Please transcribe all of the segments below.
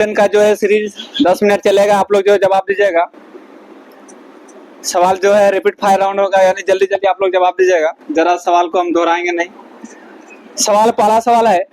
का जो है सीरीज 10 मिनट चलेगा। आप लोग जो है जवाब दीजिएगा। सवाल जो है रिपीट फायर राउंड होगा, यानी जल्दी जल्दी आप लोग जवाब दीजिएगा। जरा सवाल को हम दोहराएंगे नहीं। सवाल पहला सवाल है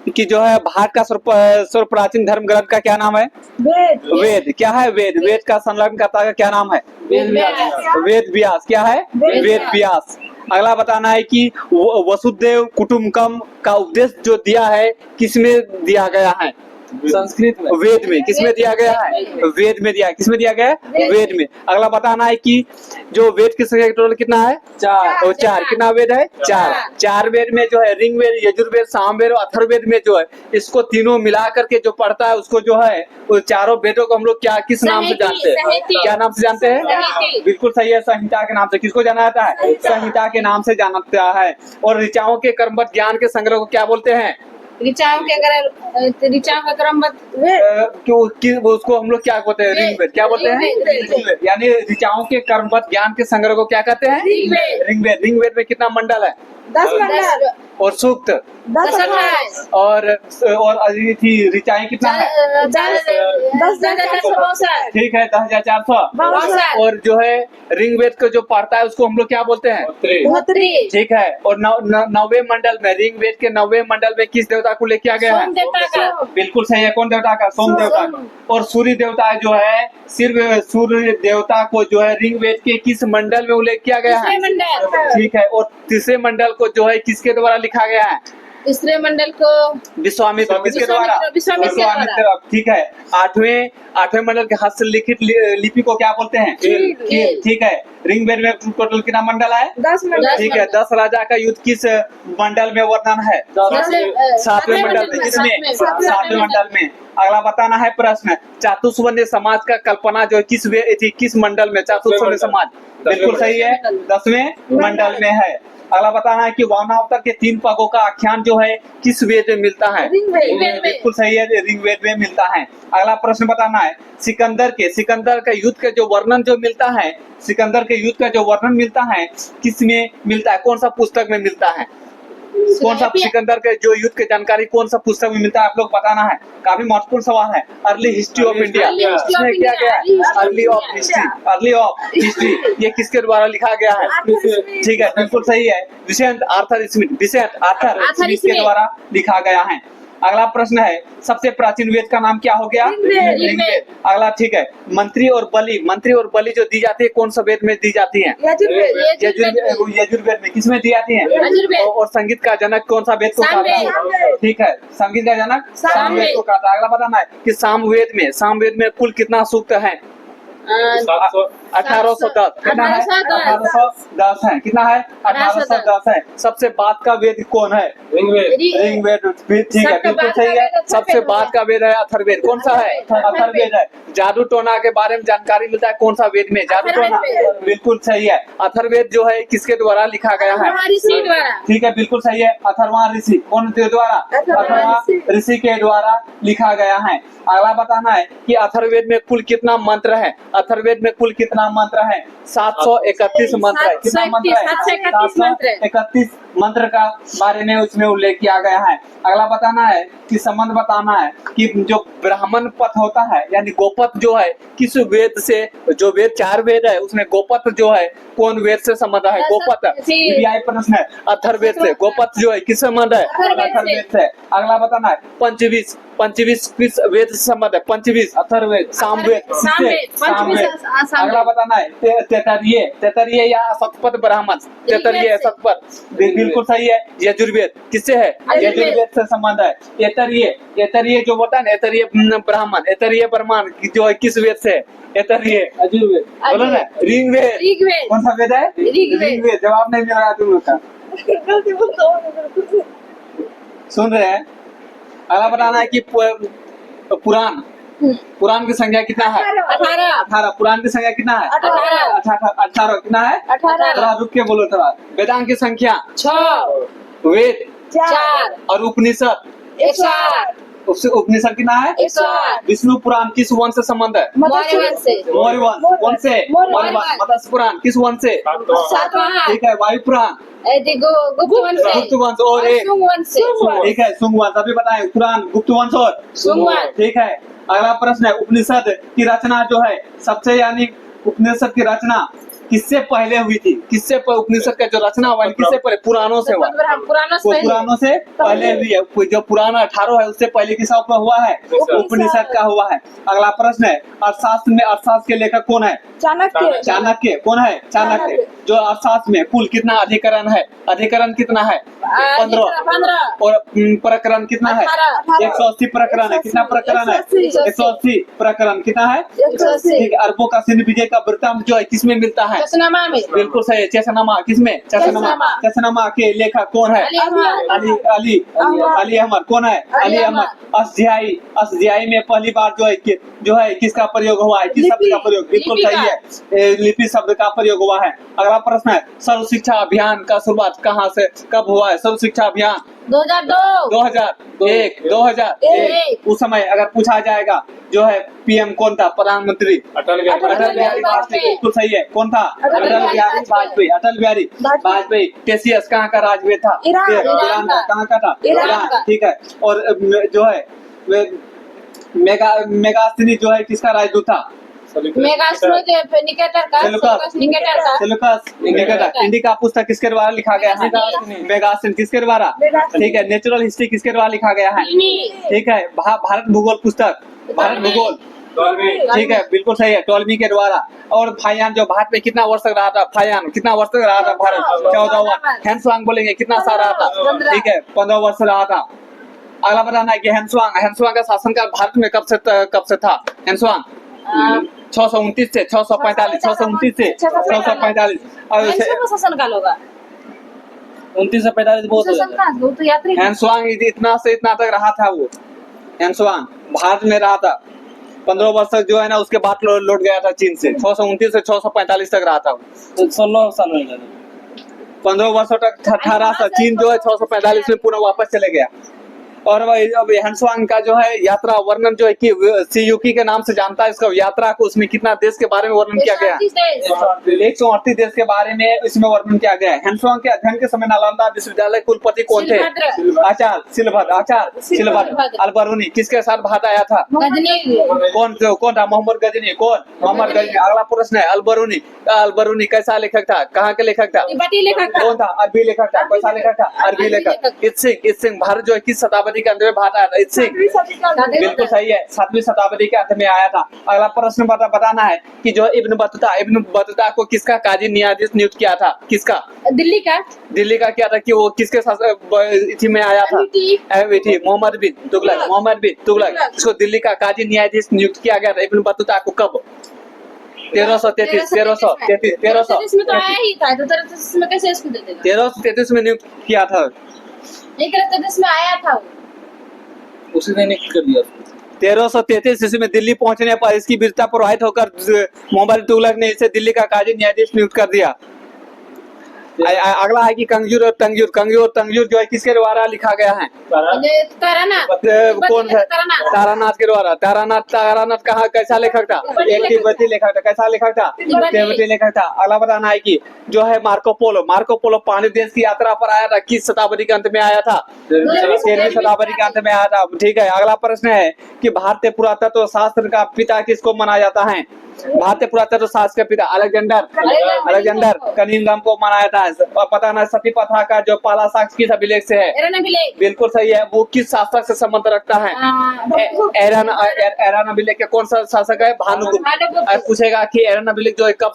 कि जो है भारत का सर्व प्राचीन धर्म ग्रंथ का क्या नाम है? वेद। क्या है वेद? वेद का संलग्नकर्ता का क्या नाम है? वेद व्यास। क्या है? वेद व्यास। अगला बताना है कि वसुदेव कुटुंबकम का उपदेश जो दिया है किसमें दिया गया है? संस्कृत में। वेद में। किसमें दिया गया है? वेद में दिया। किसमें दिया गया है? वेद में। अगला बताना है कि जो वेद की संख्या टोटल कितना है? 4। और 4 कितना वेद है? 4। 4 वेद में जो है ऋग्वेद, यजुर्वेद, सामवेद और अथर्ववेद में जो है इसको तीनों मिला करके जो पढ़ता है उसको जो है वो चारों वेदों को हम लोग क्या किस नाम से जानते हैं? क्या नाम से जानते हैं? बिल्कुल सही है, संहिता के नाम से। किसको जाना जाता है? संहिता के नाम से जाना जाता है। और ऋचाओं के क्रमबद्ध ज्ञान के संग्रह को क्या बोलते हैं? ऋचाओं का क्रमबद्ध उसको हम लोग क्या बोलते हैं? ऋग्वेद। क्या बोलते हैं? ऋग्वेद। यानी ऋचाओं के क्रमबद्ध ज्ञान के संग्रह को क्या कहते हैं? ऋग्वेद। ऋग्वेद में कितना मंडल है? 10 मंडल। और सूक्त 10 और थी ऋचाएं कितना है? 10,462। ठीक है, 10,400। और जो है ऋग्वेद को जो पढ़ता है उसको हम लोग क्या बोलते हैं? ठीक है। और 9वें मंडल में, ऋग्वेद के 9वें मंडल में किस देवता को लेके आ गया है? बिल्कुल सही है। कौन देवता का? सोम देवता। और सूर्य देवता जो है, सिर्फ सूर्य देवता को जो है ऋग्वेद के किस मंडल में उल्लेख किया गया है? ठीक है। और तीसरे मंडल को जो है किसके द्वारा लिखा गया है? तीसरे मंडल को विश्वामित्र। किसके द्वारा? विश्वामित्र। ठीक है। आठवें मंडल के हस्तलिखित लिपि को क्या बोलते हैं? ठीक है। ऋग्वेद में टोटल कितना मंडल है? 10 मंडल। ठीक है। 10 राजा का युद्ध किस मंडल में वर्णन है? 7वें मंडल में। किसमें? 7वें मंडल में। अगला बताना है प्रश्न, चातुर्वर्ण्य समाज का कल्पना जो है किस मंडल में? चातुर्वर्ण्य समाज। बिल्कुल सही है, 10वें मंडल में है। अगला बताना है कि वामनावतार के 3 पगों का आख्यान जो है किस वेद में मिलता है? बिल्कुल सही है, ऋग्वेद में मिलता है। अगला प्रश्न बताना है सिकंदर का युद्ध का जो वर्णन जो मिलता है, सिकंदर के युद्ध का जो वर्णन मिलता है किसमें मिलता है? कौन सा पुस्तक में मिलता है? कौन सा सिकंदर के जो युद्ध की जानकारी कौन सा पुस्तक में मिलता है? आप लोग बताना है। काफी महत्वपूर्ण सवाल है। Early history of India. इसमें क्या गया है? Early of history. ये किसके द्वारा लिखा गया है? ठीक है, बिल्कुल सही है, विसेंट आर्थर स्मिथ के द्वारा लिखा गया है। अगला प्रश्न है, सबसे प्राचीन वेद का नाम क्या हो गया? ऋग्वेद। अगला ठीक है, मंत्री और बलि जो दी जाती है कौन सा वेद में दी जाती है? यजुर्वेद में। किसमें दी जाती है? और संगीत का जनक कौन सा वेद को कहता है? ठीक है, संगीत का जनक सामवेद को कहता है। अगला बताना है कि सामवेद में कुल कितना सूक्त है? 1810। कितना है? 1810 है। कितना है? 1810 है। सबसे बाद का वेद कौन है? ऋग्वेद। ठीक है, बिल्कुल सही है। सबसे बाद का वेद है अथर्ववेद। कौन सा है? अथर्ववेद है। जादू टोना के बारे में जानकारी मिलता है कौन सा वेद में? जादू टोना। बिल्कुल सही है। अथर्ववेद जो है किसके द्वारा लिखा गया है? ठीक है, बिल्कुल सही है, अथर्वा ऋषि। कौन के द्वारा? अथर्वा ऋषि के द्वारा लिखा गया है। अगला बताना है कि अथर्ववेद में कुल कितना मंत्र है? अथर्ववेद में कुल कितना मंत्र है? 731 मंत्र है। कितना मंत्र है? 731 मंत्र का बारे में उसमें उल्लेख किया गया है। अगला बताना है कि संबंध बताना है कि जो ब्राह्मण पथ होता है यानी गोपथ जो है किस वेद से? जो वेद 4 वेद है उसमें गोपथ जो है कौन वेद से संबंध है? गोपथ। प्रश्न है, अथर्ववेद से। गोपथ जो है किस संबंध है? अथर्ववेद से। अगला बताना है पंचवीस किस वेद से संबंध है? पंचवीस अथर्ववेद। सामवेद। अगला बताना है तेतरिये या सतपथ ब्राह्मण। तेतरिये सतपथ। बिल्कुल सही है, यजुर्वेद। किससे है? यजुर्वेद से संबंध है। एतरिये जो होता है ना, एतरिये ब्राह्मण जो है किस वेद से? एतरिये यजुर्वेद। बोलो ना, ऋग्वेद। कौन सा वेद है? ऋग्वेद। जवाब नहीं मिल रहा तुम लोग का। सुन रहे हैं? अगला बताना है कि पुराण की संख्या कितना है? 18। पुराण की संख्या कितना है? 18। कितना है? 18। रुक के बोलो थोड़ा। वेदांत की संख्या 6। वेद 4 और उपनिषद 4। उससे उपनिषद कितना है? 108। विष्णु पुराण किस वन से संबंध है? मौर्य वंश से। मौर्य वंश से। मौर्य वंश। मत्स्य पुराण किस वंश से? सातवाहन। ठीक है। वायु पुराण गुप्त वंश से। गुप्त वंश और एक शुंग वंश से। ठीक है शुंग वंश। अभी बताए पुराण गुप्त वंश और शुंग वंश। ठीक है। अगला प्रश्न है उपनिषद की रचना जो है सबसे यानी उपनिषद की रचना किससे पहले हुई थी? किससे उपनिषद का जो रचना हुआ किससे पहले? पुराणों से हुआ। पुराणों से पुराणों से पहले हुई है। जो पुराना 18 है उससे पहले किसका ऊपर हुआ है? उपनिषद का हुआ है। अगला प्रश्न है अर्थशास्त्र में अर्थशास्त्र के लेखक कौन है? चाणक्य। चाणक्य। कौन है? चाणक्य। जो अर्थशास्त्र में कुल कितना अधिकरण है? अधिकरण कितना है? 15 और प्रकरण कितना है? 180 प्रकरण है। कितना प्रकरण है? 180 प्रकरण कितना है? 180। ठीक है। अरबों का सिंध विजय का वृत्तांत जो है किसमें मिलता है? चशनामा में। बिल्कुल सही है। चशनामा किसमें? चशनामा। चशनामा के लेखक कौन है? अली अहमद। अली अहमद। कौन है? अली अहमद। अष्टध्यायी। अष्टध्यायी में पहली बार जो है किसका प्रयोग हुआ है? किस शब्द का प्रयोग? बिल्कुल सही है। लिपि शब्द का प्रयोग हुआ है। अगला प्रश्न है सर्व शिक्षा अभियान का शुरुआत कहाँ से कब हुआ है? सर्व शिक्षा अभियान 2002। 2001। 2001 उस समय अगर पूछा जाएगा जो है पीएम कौन था? प्रधानमंत्री अटल बिहारी वाजपेयी। बिल्कुल सही है। कौन था? अटल बिहारी वाजपेयी। अटल बिहारी वाजपेयी। टेसियस कहाँ का राजवीर था? ईरान का। कहाँ का था? ईरान। ठीक है। और जो है मेगास्थनी जो है किसका राजदूत था? निकेटर का। इंडिका पुस्तक किसके द्वारा लिखा गया है? मेगास्थनी। किसके द्वारा? ठीक है। नेचुरल हिस्ट्री किसके द्वारा लिखा गया है? ठीक है। भारत भूगोल पुस्तक भारत भूगोल ठीक है। बिल्कुल सही है। टॉलमी के द्वारा। और फायान जो भारत में कितना वर्ष तक रहा था? फायान कितना वर्ष तक रहा था भारत? 14 हैंसवांग बोलेंगे कितना साल रहा था? ठीक है 15 वर्ष रहा था। अगला बताना है कि हैंसवांग का शासनकाल भारत में कब से था? हैंसवांग 629 से 645। 629 से 645। शासनकाल होगा 29 से 45 बहुत वो तो यात्री। हैंसवांग इतना से इतना तक रहा था। वो हैंसवांग भारत में रहा था 15 वर्ष तक जो है ना। उसके बाद लौट गया था चीन से। 629 से 645 तक रहा था। 16 साल में 15 वर्षों तक ठहरा था। चीन जो है 645 में पुनः वापस चले गया। और अब हैंसवांग का जो है यात्रा वर्णन जो है कि सीयूकी के नाम से जानता है इसका यात्रा को। उसमें कितना देश के बारे में वर्णन किया गया है? 138 देश के बारे में इसमें वर्णन किया गया है। हैंसवांग के अध्ययन के समय नालंदा विश्वविद्यालय कुलपति कौन थे? आचार्य शिलभद्र। अलबरूनी किसके साथ भारत आया था? कौन था? मोहम्मद गजनी। कौन? मोहम्मद गजनी। अगला प्रश्न है अलबरूनी कैसा लेखक था? कहाँ के लेखक था? कौन था? अरबी लेखक था। कैसा लेखक था? अरबी लेखक। इत सिंह भारत जो है किस शताब्दी के अंत में भारत आया था? इससे बिल्कुल सही है। 7वीं शताब्दी के अंत में आया था। अगला प्रश्न बताना है कि जो इब्न बतूता को किसका काजी न्यायाधीश नियुक्त किया था? किसका? दिल्ली का किया था। कि वो किसके साथ में आया था? मोहम्मद बिन तुगलक। इसको दिल्ली का काजी न्यायाधीश नियुक्त किया गया था इब्न बतूता को कब? 1333 में नियुक्त किया था। 1333 में आया था उसी ने नियुक्त कर दिया। 1333 ईस्वी में दिल्ली पहुंचने पर इसकी वीरता प्रवाहित होकर मोहम्मद तुगलक ने इसे दिल्ली का काजी न्यायाधीश नियुक्त कर दिया। अगला है कि कंजूर और तंजूर जो है किसके द्वारा लिखा गया है? कौन है? तारानाथ के द्वारा। तारानाथ कहाँ कैसा लेखक था? एक तिब्बती लेखक था। कैसा लेखक था? तिब्बती लेखक था। अगला बताना है कि जो है मार्को पोलो पांडव देश की यात्रा पर आया था। किस शताब्दी के अंत में आया था? 13वीं शताब्दी के अंत में आया था। ठीक है। अगला प्रश्न है कि भारतीय पुरातत्व शास्त्र का पिता किसको माना जाता है? भारतीय पुरातत्व शास्त्र के पिता अलेक्जेंडर कनिंघम को माना जाता है। पता ना सती प्रथा का जो पहला साक्ष्य किस अभिलेख से है? बिल्कुल सही है। वो किस शासक से संबंध रखता है? एरन अभिलेख के कौन सा शासक है? भानुगुप्त। पूछेगा कि एरन अभिलेख जो है कब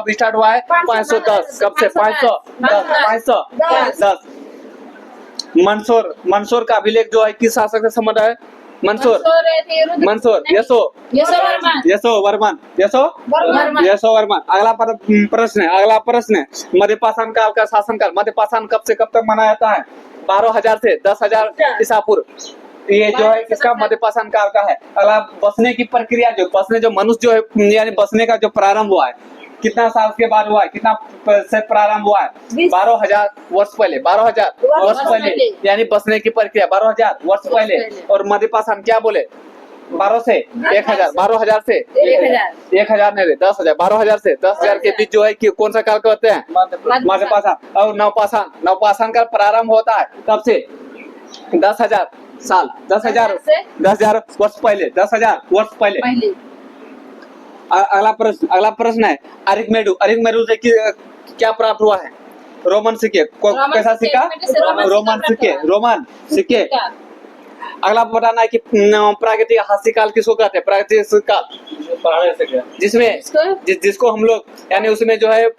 स्टार्ट हुआ है? 510। कब से? 510। मंसूर का अभिलेख जो है किस शासक से संबंध है? मंसूर यशो वर्मन। अगला प्रश्न है मध्यपाषाण काल का शासनकाल। मध्यपाषाण कब से कब तक माना जाता है? 12,000 से 10,000 ईसा पूर्व। ये जो है किसका? मध्यपाषाण काल का है। अगला बसने की प्रक्रिया जो मनुष्य जो है यानी बसने का जो प्रारंभ हुआ है कितना साल के बाद हुआ है, कितना से प्रारंभ हुआ है? 20 12,000 वर्ष पहले, 12,000 वर्ष पहले, पहले। यानी बसने की प्रक्रिया 12,000 वर्ष पहले। और मध्य पाषाण क्या बोले? 12 से 1,000, 12,000 से 1,000 1,000 नहीं रे, 10,000, 12,000 से 10,000 के बीच जो है कि कौन सा काल कहते हैं? मध्य पाषाण। और नवपाषाण, नवपाषाण का प्रारंभ होता है कब से? 10,000 साल, 10,000 से 10,000 वर्ष पहले, 10,000 वर्ष पहले। पहले। अगला प्रश्न है अरिकमेडु। अरिकमेडु से क्या प्राप्त हुआ है? रोमन सिक्के। रोमन कैसा सिक्के, सिक्का? इनमें से रोमन रोमन सिक्का सिक्के, प्राप्त हुआ। रोमन सिक्के। क्या? अगला बताना है कि प्राकृतिक हास्य काल किसको कहते हैं? प्राकृतिक काल पढ़ाने से क्या? जिसमें जिसको हम लोग यानी उसमें जो है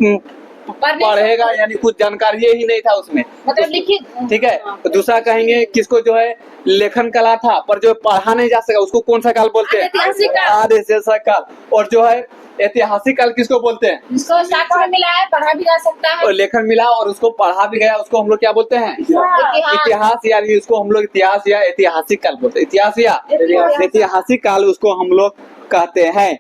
पढ़ेगा, यानी कुछ जानकारी ही नहीं था उसमें, मतलब लिखित। ठीक है। तो दूसरा कहेंगे किसको जो है लेखन कला था पर जो पढ़ा नहीं जा सका, उसको कौन सा काल बोलते हैं? ऐतिहासिक काल। आदिऐतिहासिक काल। और जो है ऐतिहासिक काल किसको बोलते हैं? जिसको साक्ष्य में मिला है, पढ़ा भी जा सकता है। और लेखन मिला और उसको पढ़ा भी गया, उसको हम लोग क्या बोलते हैं? इतिहास, यानी उसको हम लोग इतिहास या ऐतिहासिक काल बोलते हैं। इतिहास या ऐतिहासिक काल उसको हम लोग कहते हैं।